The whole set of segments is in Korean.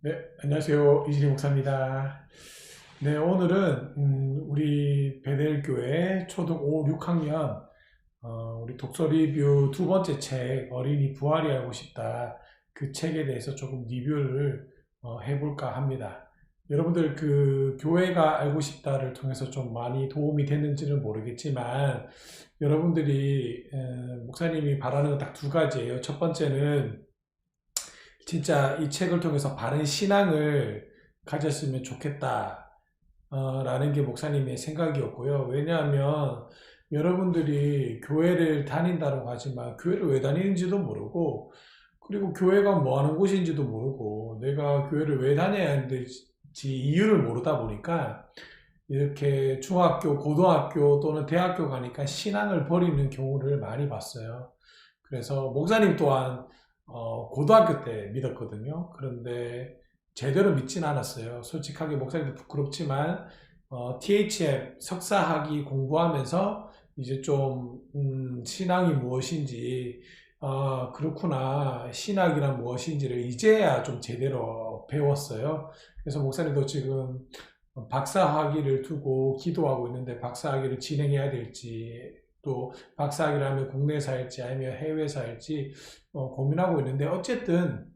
네, 안녕하세요. 이진희 목사입니다. 네, 오늘은 우리 베델교회 초등 5, 6학년 우리 독서 리뷰 두 번째 책 어린이 부활이 알고 싶다. 그 책에 대해서 조금 리뷰를 해볼까 합니다. 여러분들 그 교회가 알고 싶다를 통해서 좀 많이 도움이 됐는지는 모르겠지만 여러분들이 목사님이 바라는 건 딱 두 가지예요. 첫 번째는 진짜 이 책을 통해서 바른 신앙을 가졌으면 좋겠다, 라는 게 목사님의 생각이었고요. 왜냐하면 여러분들이 교회를 다닌다고 하지만 교회를 왜 다니는지도 모르고, 그리고 교회가 뭐 하는 곳인지도 모르고, 내가 교회를 왜 다녀야 하는지 이유를 모르다 보니까 이렇게 중학교, 고등학교 또는 대학교 가니까 신앙을 버리는 경우를 많이 봤어요. 그래서 목사님 또한 고등학교 때 믿었거든요. 그런데 제대로 믿진 않았어요. 솔직하게 목사님도 부끄럽지만 THM 석사학위 공부하면서 이제 좀 신앙이 무엇인지, 그렇구나, 신학이란 무엇인지를 이제야 좀 제대로 배웠어요. 그래서 목사님도 지금 박사학위를 두고 기도하고 있는데 박사학위를 진행해야 될지, 또 박사학위를 하면 국내에서 할지 아니면 해외에서 할지 고민하고 있는데, 어쨌든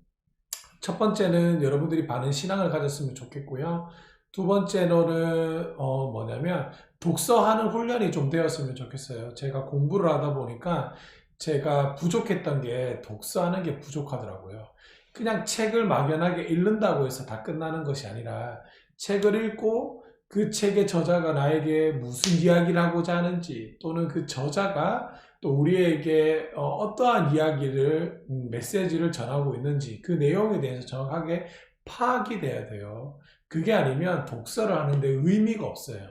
첫 번째는 여러분들이 바른 신앙을 가졌으면 좋겠고요. 두 번째로는 뭐냐면 독서하는 훈련이 좀 되었으면 좋겠어요. 제가 공부를 하다 보니까 제가 부족했던 게 독서하는 게 부족하더라고요. 그냥 책을 막연하게 읽는다고 해서 다 끝나는 것이 아니라 책을 읽고 그 책의 저자가 나에게 무슨 이야기를 하고자 하는지, 또는 그 저자가 또 우리에게 어떠한 이야기를, 메시지를 전하고 있는지 그 내용에 대해서 정확하게 파악이 돼야 돼요. 그게 아니면 독서를 하는데 의미가 없어요.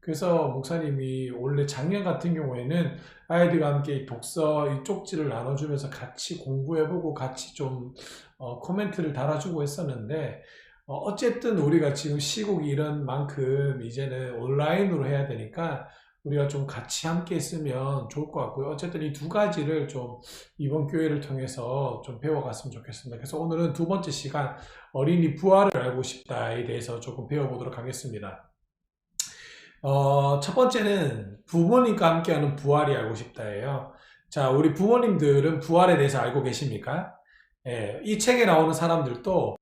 그래서 목사님이 원래 작년 같은 경우에는 아이들과 함께 독서 이 쪽지를 나눠주면서 같이 공부해보고 같이 좀 코멘트를 달아주고 했었는데, 어쨌든 우리가 지금 시국이 이런 만큼 이제는 온라인으로 해야 되니까 우리가 좀 같이 함께 했으면 좋을 것 같고요. 어쨌든 이 두 가지를 좀 이번 기회를 통해서 좀 배워갔으면 좋겠습니다. 그래서 오늘은 두 번째 시간 어린이 부활을 알고 싶다에 대해서 조금 배워보도록 하겠습니다. 첫 번째는 부모님과 함께하는 부활이 알고 싶다예요. 자, 우리 부모님들은 부활에 대해서 알고 계십니까? 예, 이 책에 나오는 사람들도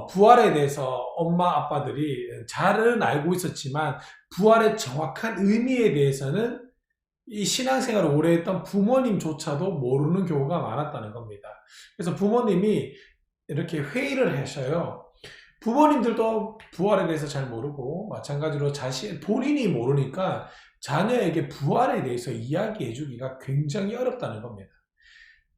부활에 대해서 엄마 아빠들이 잘은 알고 있었지만 부활의 정확한 의미에 대해서는 이 신앙생활을 오래 했던 부모님조차도 모르는 경우가 많았다는 겁니다. 그래서 부모님이 이렇게 회의를 하셔요. 부모님들도 부활에 대해서 잘 모르고, 마찬가지로 본인이 모르니까 자녀에게 부활에 대해서 이야기해 주기가 굉장히 어렵다는 겁니다.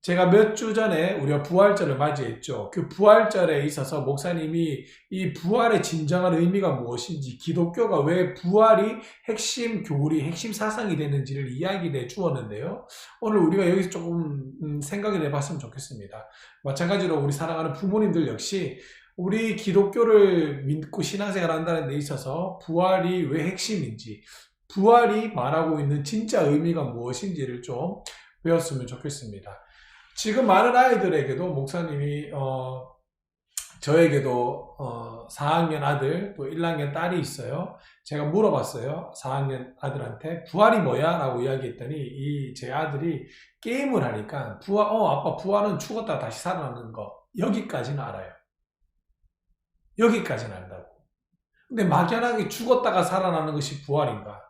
제가 몇 주 전에 우리가 부활절을 맞이했죠. 그 부활절에 있어서 목사님이 이 부활의 진정한 의미가 무엇인지, 기독교가 왜 부활이 핵심 교리, 핵심 사상이 되는지를 이야기해 주었는데요. 오늘 우리가 여기서 조금 생각을 해봤으면 좋겠습니다. 마찬가지로 우리 사랑하는 부모님들 역시 우리 기독교를 믿고 신앙생활 한다는 데 있어서 부활이 왜 핵심인지, 부활이 말하고 있는 진짜 의미가 무엇인지를 좀 배웠으면 좋겠습니다. 지금 많은 아이들에게도 목사님이 저에게도 4학년 아들 또 1학년 딸이 있어요. 제가 물어봤어요. 4학년 아들한테 부활이 뭐야? 라고 이야기했더니 이 제 아들이 게임을 하니까 아빠 부활은 죽었다가 다시 살아나는 거, 여기까지는 알아요. 여기까지는 안다고. 근데 막연하게 죽었다가 살아나는 것이 부활인가?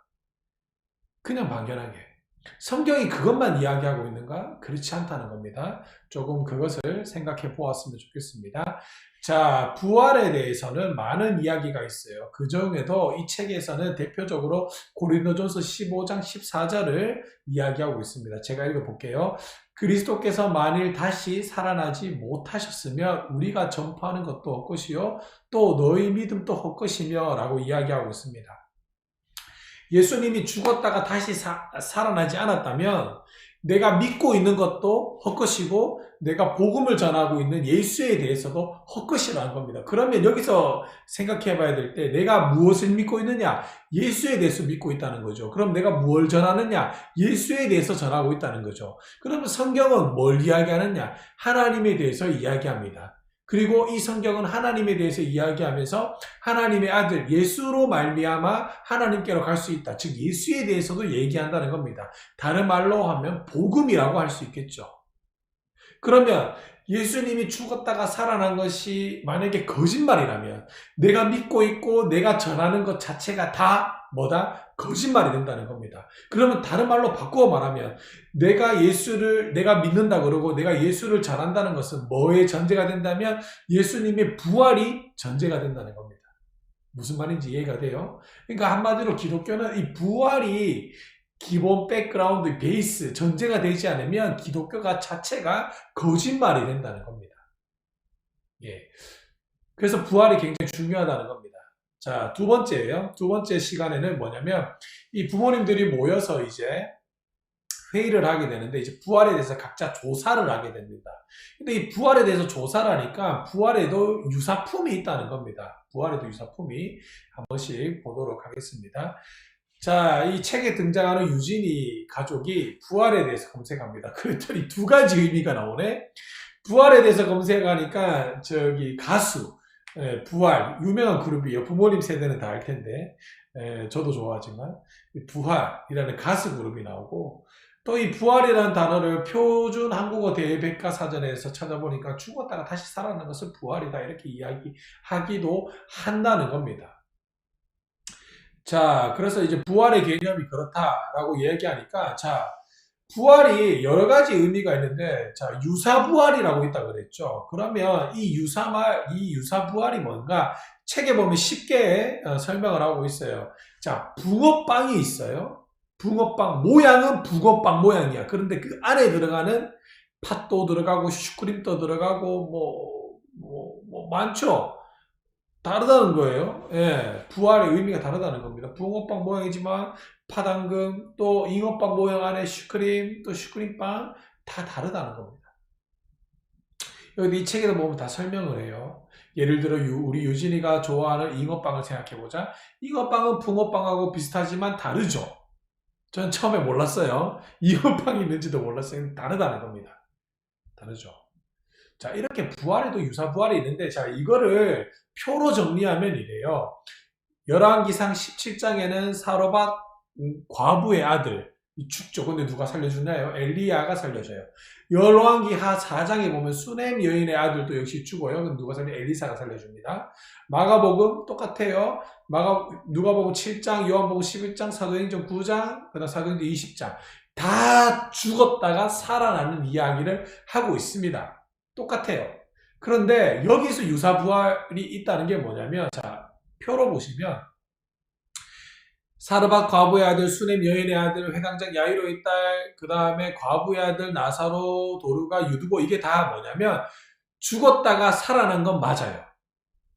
그냥 막연하게. 성경이 그것만 이야기하고 있는가? 그렇지 않다는 겁니다. 조금 그것을 생각해 보았으면 좋겠습니다. 자, 부활에 대해서는 많은 이야기가 있어요. 그 중에도 이 책에서는 대표적으로 고린도전서 15장 14절을 이야기하고 있습니다. 제가 읽어볼게요. 그리스도께서 만일 다시 살아나지 못하셨으면 우리가 전파하는 것도 헛것이요 또 너희 믿음도 헛것이며 라고 이야기하고 있습니다. 예수님이 죽었다가 다시 살아나지 않았다면 내가 믿고 있는 것도 헛것이고 내가 복음을 전하고 있는 예수에 대해서도 헛것이라는 겁니다. 그러면 여기서 생각해 봐야 될 때 내가 무엇을 믿고 있느냐? 예수에 대해서 믿고 있다는 거죠. 그럼 내가 무엇을 전하느냐? 예수에 대해서 전하고 있다는 거죠. 그러면 성경은 뭘 이야기하느냐? 하나님에 대해서 이야기합니다. 그리고 이 성경은 하나님에 대해서 이야기하면서 하나님의 아들 예수로 말미암아 하나님께로 갈 수 있다. 즉 예수에 대해서도 얘기한다는 겁니다. 다른 말로 하면 복음이라고 할 수 있겠죠. 그러면 예수님이 죽었다가 살아난 것이 만약에 거짓말이라면 내가 믿고 있고 내가 전하는 것 자체가 다 뭐다? 거짓말이 된다는 겁니다. 그러면 다른 말로 바꾸어 말하면 내가 믿는다 그러고 내가 예수를 전한다는 것은 뭐의 전제가 된다면 예수님의 부활이 전제가 된다는 겁니다. 무슨 말인지 이해가 돼요? 그러니까 한마디로 기독교는 이 부활이 기본 백그라운드, 베이스, 전제가 되지 않으면 기독교가 자체가 거짓말이 된다는 겁니다. 예. 그래서 부활이 굉장히 중요하다는 겁니다. 자, 두 번째예요. 두 번째 시간에는 뭐냐면 이 부모님들이 모여서 이제 회의를 하게 되는데 이제 부활에 대해서 각자 조사를 하게 됩니다. 근데 이 부활에 대해서 조사를 하니까 부활에도 유사품이 있다는 겁니다. 부활에도 유사품이 한 번씩 보도록 하겠습니다. 자, 이 책에 등장하는 유진이 가족이 부활에 대해서 검색합니다. 그랬더니 두 가지 의미가 나오네. 부활에 대해서 검색하니까 저기 가수 부활 유명한 그룹이에요. 부모님 세대는 다 알 텐데 저도 좋아하지만 부활이라는 가수 그룹이 나오고 또 이 부활이라는 단어를 표준 한국어 대백과사전에서 찾아보니까 죽었다가 다시 살아나는 것을 부활이다 이렇게 이야기하기도 한다는 겁니다. 자, 그래서 이제 부활의 개념이 그렇다라고 얘기하니까, 자, 부활이 여러 가지 의미가 있는데, 자, 유사부활이라고 있다 그랬죠. 그러면 이 유사부활이 뭔가 책에 보면 쉽게 설명을 하고 있어요. 자, 붕어빵이 있어요. 붕어빵, 모양은 붕어빵 모양이야. 그런데 그 안에 들어가는 팥도 들어가고, 슈크림도 들어가고, 많죠? 다르다는 거예요. 예, 부활의 의미가 다르다는 겁니다. 붕어빵 모양이지만 파당금 또 잉어빵 모양 안에 슈크림 또 슈크림빵 다 다르다는 겁니다. 여기 이 책에도 보면 다 설명을 해요. 예를 들어 우리 유진이가 좋아하는 잉어빵을 생각해보자. 잉어빵은 붕어빵하고 비슷하지만 다르죠. 전 처음에 몰랐어요. 잉어빵이 있는지도 몰랐어요. 다르다는 겁니다. 다르죠. 자, 이렇게 부활에도 유사부활이 있는데, 자, 이거를 표로 정리하면 이래요. 열왕기상 17장에는 사로밧 과부의 아들, 죽죠. 근데 누가 살려주나요? 엘리야가 살려줘요. 열왕기하 4장에 보면 수넴 여인의 아들도 역시 죽어요. 근데 누가 엘리사가 살려줍니다. 마가복음 똑같아요. 누가복음 7장, 요한복음 11장, 사도행전 9장, 그다음 사도행전 20장. 다 죽었다가 살아나는 이야기를 하고 있습니다. 똑같아요. 그런데 여기서 유사부활이 있다는 게 뭐냐면, 자, 표로 보시면 사르밧 과부의 아들, 수넴 여인의 아들, 회당장 야이로의 딸, 그 다음에 과부의 아들 나사로, 도르가, 유두고, 이게 다 뭐냐면 죽었다가 살아난 건 맞아요.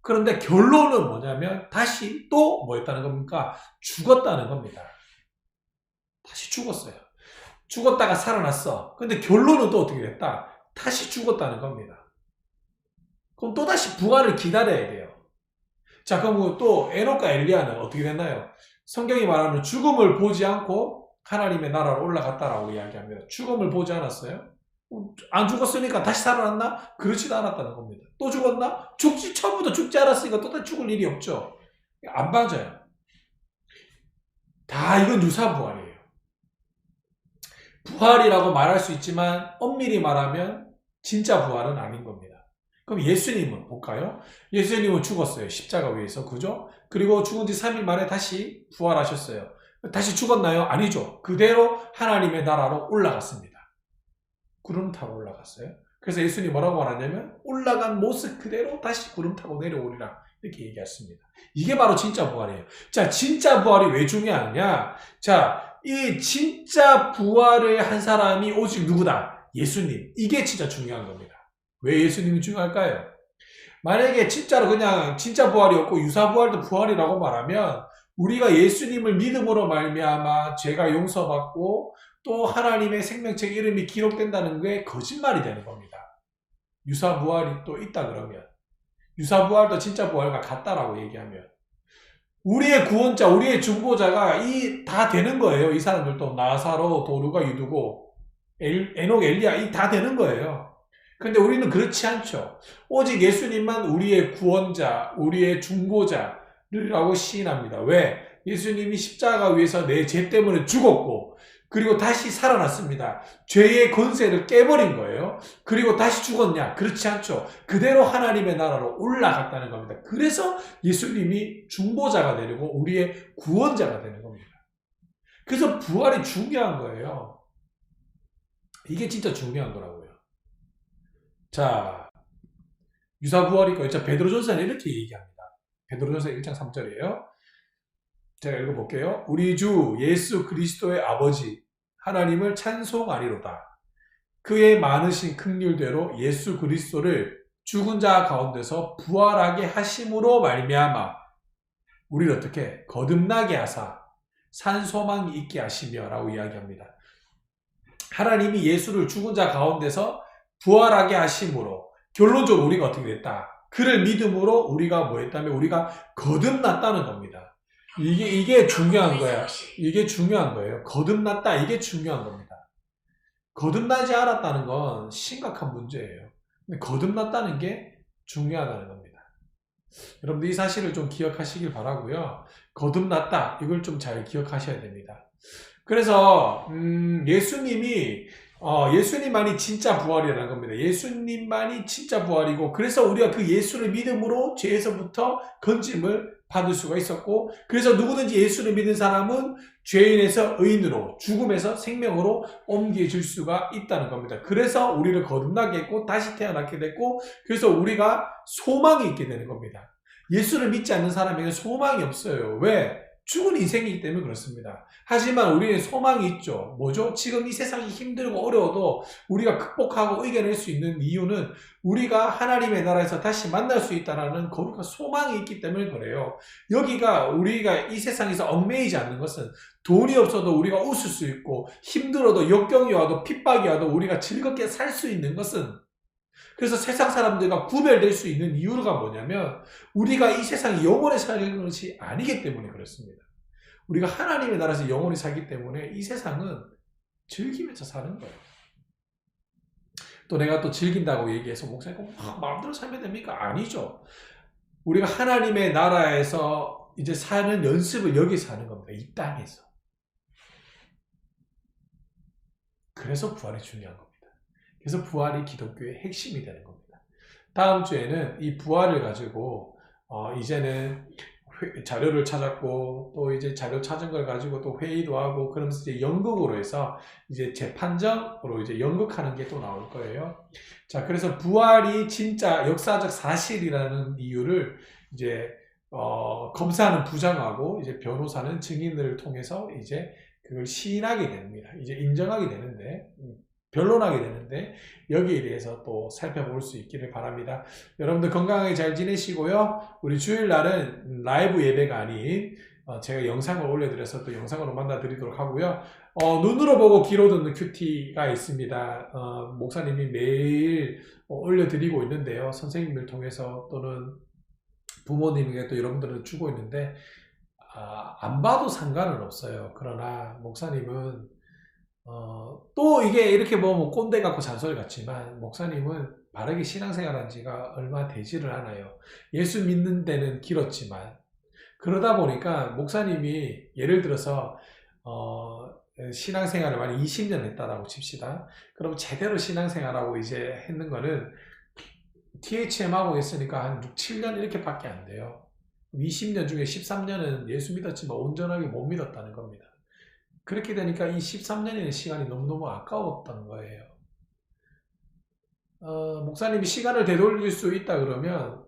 그런데 결론은 뭐냐면 다시 또 뭐였다는 겁니까? 죽었다는 겁니다. 다시 죽었어요. 죽었다가 살아났어. 근데 결론은 또 어떻게 됐다? 다시 죽었다는 겁니다. 그럼 또다시 부활을 기다려야 돼요. 자, 그럼 또 에녹과 엘리야는 어떻게 됐나요? 성경이 말하는 죽음을 보지 않고 하나님의 나라로 올라갔다라고 이야기합니다. 죽음을 보지 않았어요? 안 죽었으니까 다시 살아났나? 그렇지도 않았다는 겁니다. 또 죽었나? 처음부터 죽지 않았으니까 또 다시 죽을 일이 없죠. 안 맞아요. 다 이건 유사부활이에요. 부활이라고 말할 수 있지만 엄밀히 말하면 진짜 부활은 아닌 겁니다. 그럼 예수님은 볼까요? 예수님은 죽었어요. 십자가 위에서. 그죠? 그리고 죽은 지 3일 만에 다시 부활하셨어요. 다시 죽었나요? 아니죠. 그대로 하나님의 나라로 올라갔습니다. 구름 타고 올라갔어요. 그래서 예수님이 뭐라고 말하냐면 올라간 모습 그대로 다시 구름 타고 내려오리라 이렇게 얘기했습니다. 이게 바로 진짜 부활이에요. 자, 진짜 부활이 왜 중요하냐? 자, 이 진짜 부활을 한 사람이 오직 누구다? 예수님. 이게 진짜 중요한 겁니다. 왜 예수님이 중요할까요? 만약에 진짜로 그냥 진짜 부활이 없고 유사 부활도 부활이라고 말하면 우리가 예수님을 믿음으로 말미암아 죄가 용서받고 또 하나님의 생명책 이름이 기록된다는 게 거짓말이 되는 겁니다. 유사 부활이 또 있다 그러면 유사 부활도 진짜 부활과 같다라고 얘기하면 우리의 구원자, 우리의 중보자가 다 되는 거예요. 이 사람들도 나사로, 도르가, 유두고, 에녹, 엘리야 다 되는 거예요. 근데 우리는 그렇지 않죠. 오직 예수님만 우리의 구원자, 우리의 중보자라고 시인합니다. 왜? 예수님이 십자가 위에서 내 죄 때문에 죽었고 그리고 다시 살아났습니다. 죄의 권세를 깨버린 거예요. 그리고 다시 죽었냐? 그렇지 않죠. 그대로 하나님의 나라로 올라갔다는 겁니다. 그래서 예수님이 중보자가 되고 우리의 구원자가 되는 겁니다. 그래서 부활이 중요한 거예요. 이게 진짜 중요한 거라고요. 자, 유사부활이니까 자, 베드로전서는 이렇게 얘기합니다. 베드로전서 1장 3절이에요. 제가 읽어볼게요. 우리 주 예수 그리스도의 아버지 하나님을 찬송하리로다. 그의 많으신 긍휼대로 예수 그리스도를 죽은 자 가운데서 부활하게 하심으로 말미암아 우리를 어떻게 거듭나게 하사 산 소망이 있게 하시며 라고 이야기합니다. 하나님이 예수를 죽은 자 가운데서 부활하게 하심으로 결론적으로 우리가 어떻게 됐다? 그를 믿음으로 우리가 뭐 했다면 우리가 거듭났다는 겁니다. 이게 중요한 거야. 이게 중요한 거예요. 거듭났다. 이게 중요한 겁니다. 거듭나지 않았다는 건 심각한 문제예요. 근데 거듭났다는 게 중요하다는 겁니다. 여러분들 이 사실을 좀 기억하시길 바라고요. 거듭났다. 이걸 좀 잘 기억하셔야 됩니다. 그래서 예수님만이 진짜 부활이라는 겁니다. 예수님만이 진짜 부활이고 그래서 우리가 그 예수를 믿음으로 죄에서부터 건짐을 받을 수가 있었고 그래서 누구든지 예수를 믿는 사람은 죄인에서 의인으로 죽음에서 생명으로 옮겨질 수가 있다는 겁니다. 그래서 우리를 거듭나게 했고 다시 태어나게 됐고 그래서 우리가 소망이 있게 되는 겁니다. 예수를 믿지 않는 사람에게 소망이 없어요. 왜? 죽은 인생이기 때문에 그렇습니다. 하지만 우리는 소망이 있죠. 뭐죠? 지금 이 세상이 힘들고 어려워도 우리가 극복하고 이겨낼 수 있는 이유는 우리가 하나님의 나라에서 다시 만날 수 있다는 거룩한 소망이 있기 때문에 그래요. 여기가 우리가 이 세상에서 얽매이지 않는 것은 돈이 없어도 우리가 웃을 수 있고 힘들어도 역경이 와도 핍박이 와도 우리가 즐겁게 살 수 있는 것은 그래서 세상 사람들과 구별될 수 있는 이유가 뭐냐면 우리가 이 세상에 영원히 사는 것이 아니기 때문에 그렇습니다. 우리가 하나님의 나라에서 영원히 살기 때문에 이 세상은 즐기면서 사는 거예요. 또 내가 또 즐긴다고 얘기해서 목사님 마음대로 살면 됩니까? 아니죠. 우리가 하나님의 나라에서 이제 사는 연습을 여기서 하는 겁니다. 이 땅에서. 그래서 부활이 중요한 겁니다. 그래서 부활이 기독교의 핵심이 되는 겁니다. 다음 주에는 이 부활을 가지고 이제는 자료를 찾았고 또 이제 자료 찾은 걸 가지고 또 회의도 하고 그러면서 이제 연극으로 해서 이제 재판정으로 이제 연극하는 게 또 나올 거예요. 자, 그래서 부활이 진짜 역사적 사실이라는 이유를 이제 검사는 부정하고 이제 변호사는 증인을 통해서 이제 그걸 시인하게 됩니다. 이제 인정하게 되는데 변론하게 되는데 여기에 대해서 또 살펴볼 수 있기를 바랍니다. 여러분들 건강하게 잘 지내시고요. 우리 주일날은 라이브 예배가 아닌 제가 영상을 올려드려서 또 영상으로 만나드리도록 하고요. 눈으로 보고 귀로 듣는 큐티가 있습니다. 목사님이 매일 올려드리고 있는데요. 선생님을 통해서 또는 부모님에게 또 여러분들을 주고 있는데 안 봐도 상관은 없어요. 그러나 목사님은 또 이게 이렇게 뭐 꼰대 같고 잔소리 같지만 목사님은 바르게 신앙생활한 지가 얼마 되지를 않아요. 예수 믿는 데는 길었지만 그러다 보니까 목사님이 예를 들어서 신앙생활을 만약 20년 했다라고 칩시다. 그럼 제대로 신앙생활하고 이제 했는 거는 THM하고 했으니까 한 6, 7년 이렇게밖에 안 돼요. 20년 중에 13년은 예수 믿었지만 온전하게 못 믿었다는 겁니다. 그렇게 되니까 이 13년의 시간이 너무너무 아까웠던 거예요. 목사님이 시간을 되돌릴 수 있다 그러면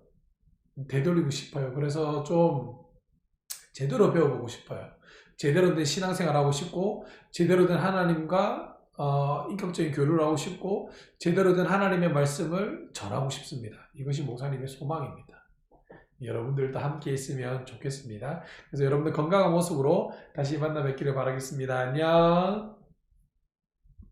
되돌리고 싶어요. 그래서 좀 제대로 배워보고 싶어요. 제대로 된 신앙생활 하고 싶고 제대로 된 하나님과 인격적인 교류를 하고 싶고 제대로 된 하나님의 말씀을 전하고 싶습니다. 이것이 목사님의 소망입니다. 여러분들도 함께 있으면 좋겠습니다. 그래서 여러분들 건강한 모습으로 다시 만나 뵙기를 바라겠습니다. 안녕.